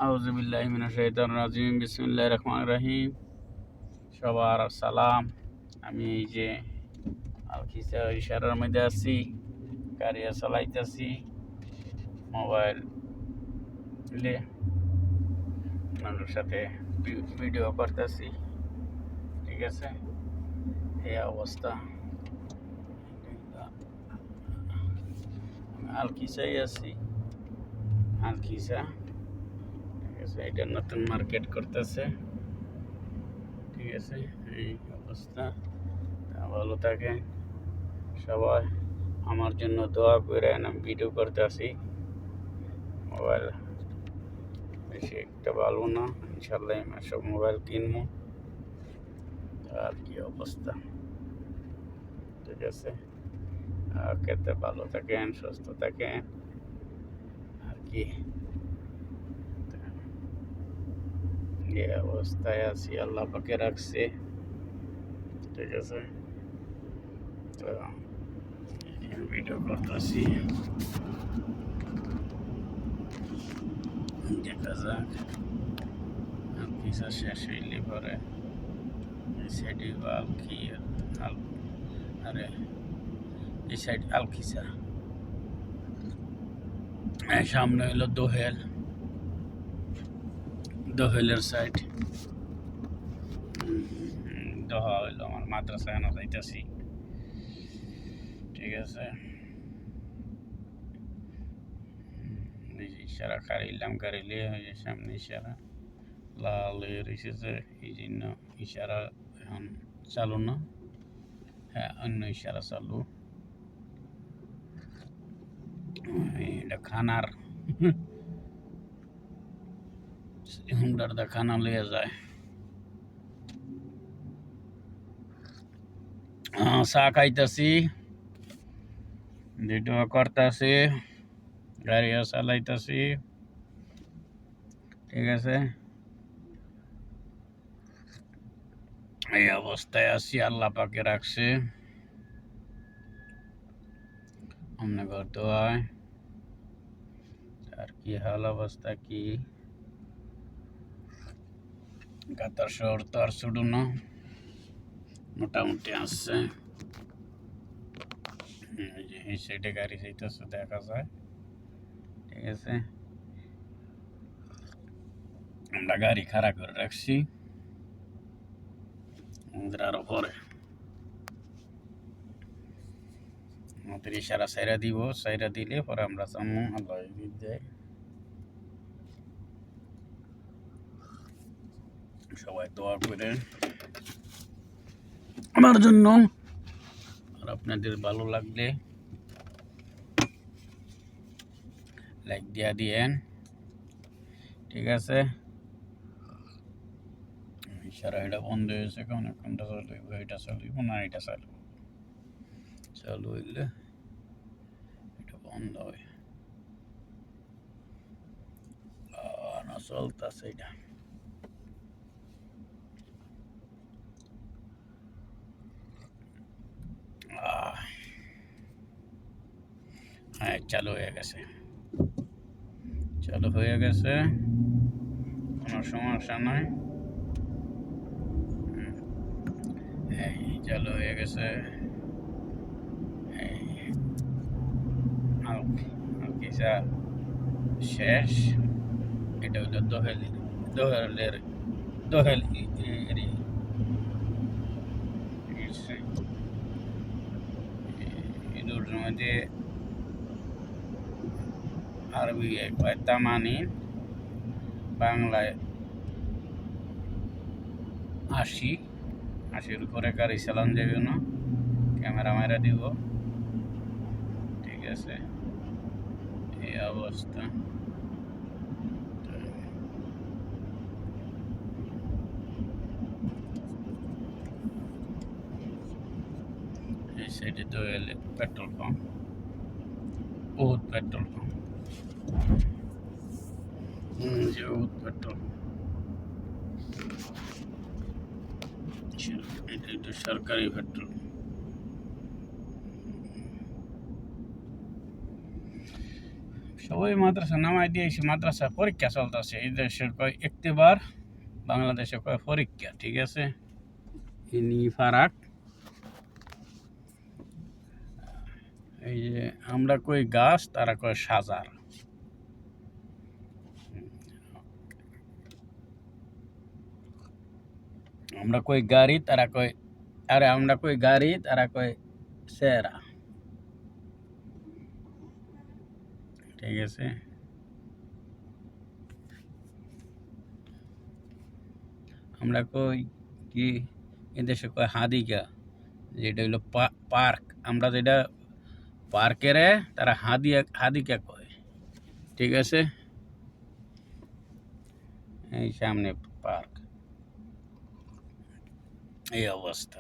আউযুবিল্লাহি মিনাশ শাইতানির রাজিম বিসমিল্লাহির রহমানির রহিম। সবার সালাম। আমি এই যে আলখিসা ইশারার মধ্যে আছি, গাড়ি চালাইতেছি, মোবাইল মানুষের সাথে ভিডিও করতেছি। ঠিক আছে, এই অবস্থা। আলখিসাই আছি, আলখিসা। ঠিক আছে, এটা নতুন মার্কেট করতেছে। ঠিক আছে, এই অবস্থা। ভালো থাকে সবাই, আমার জন্য দোয়া করেন। আমি ভিডিও করতে আসি, মোবাইল বেশি একটা ভালো না। ইনশাল্লাহ আমি সব মোবাইল কিনবো। আর কি অবস্থা, ঠিক আছে। খেতে ভালো থাকেন, সুস্থ থাকেন। আর কি যে অবস্থায় আছি আল্লাহ পাকে রাখছে। ঠিক আছে, তো ভিডিও করতেছি, দেখা যাক। কিছু শেষ হইলে পরে সাইডে আলকি আরে এই সাইড আলখিসা, সামনে হইলো দোহেলের সাইড। দোহা হইলো আমার মাদ্রাসা এনে যাইতেছি। ঠিক আছে, ইশারা কারিলাম, কারিলে ওই যে সামনে ইশারা লাল হয়ে রয়েছে, এই জন্য ইশারা এখন চালু না। হ্যাঁ, অন্য ইশারা চালু। এটা খানার হুন্ডারদা খানা লইয়া যায়। চা খাইতেছি, ভিডিও করতেছি, গাড়িও চালাইতেছি। ঠিক আছে, এই অবস্থায় আছি, আল্লাহ পাকে রাখছে। আমনে ঘর দোয়ায়। আর কি হাল অবস্থা, কি কাতার শহর তো আর ছোট না, মোটামুটি আসছে। এই সাইডে গাড়ি যাইতেছে, দেখা যায়। ঠিক আছে, আমরা গাড়ি খাড়া করে রাখছি আমাদের আরো পরে। আমাদের ইশারা সাইরা দিব, সাইরা দিলে পরে আমরা সামু। আল্লাহ দেয়, সবাই দোয়া করে আমার জন্য। আর আপনাদের ভালো লাগলে লাইক দিয়া দিয়েন। ঠিক আছে, ইশারা এটা বন্ধ হয়েছে, অনেকক্ষণটা চালু, এটা চালু না, এটা চালু হইলে এটা বন্ধ হয় না, চলতেছে এটা। হ্যাঁ, চালু হয়ে গেছে, চালু হয়ে গেছে, কোনো সমস্যা নাই। এই চালু হয়ে গেছে। এই আলকিসা শেষ। এটা হলো দোহেলের দোহেল এরিয়া। ইঁদুর মধ্যে আরবি কয় তামানি, বাংলায় ৮০। ৮০-র উপরে গাড়ি চালান যাবে না, ক্যামেরা মারা দিব। ঠিক আছে, এই অবস্থা। এই সাইডে দোয়েলে পেট্রোল পাম্প, বহুত পেট্রোল পাম্প, যে বহুত পেট্রোল। এটা সরকারি পেট্রোল। সবাই মাদ্রাসা নামাই দিয়েছে, মাদ্রাসা পরীক্ষা চলতেছে। এই দেশে কয় একটিবার, বাংলাদেশে কয় পরীক্ষা। ঠিক আছে, ইনি ফারাক। এই যে আমরা কই গাছ, তারা কয় সাজার। আমরা কই গাড়ি, তারা কয়, আরে আমরা কই গাড়ি, তারা কয় সেরা। ঠিক আছে, আমরা কই কি, এদেশে কয় হাদিকা, যেটা হইলো পার্ক। আমরা যেটা পার্কেরে, তারা হাদিকা কয়। ঠিক আছে, এই সামনে পার্ক, এই অবস্থা।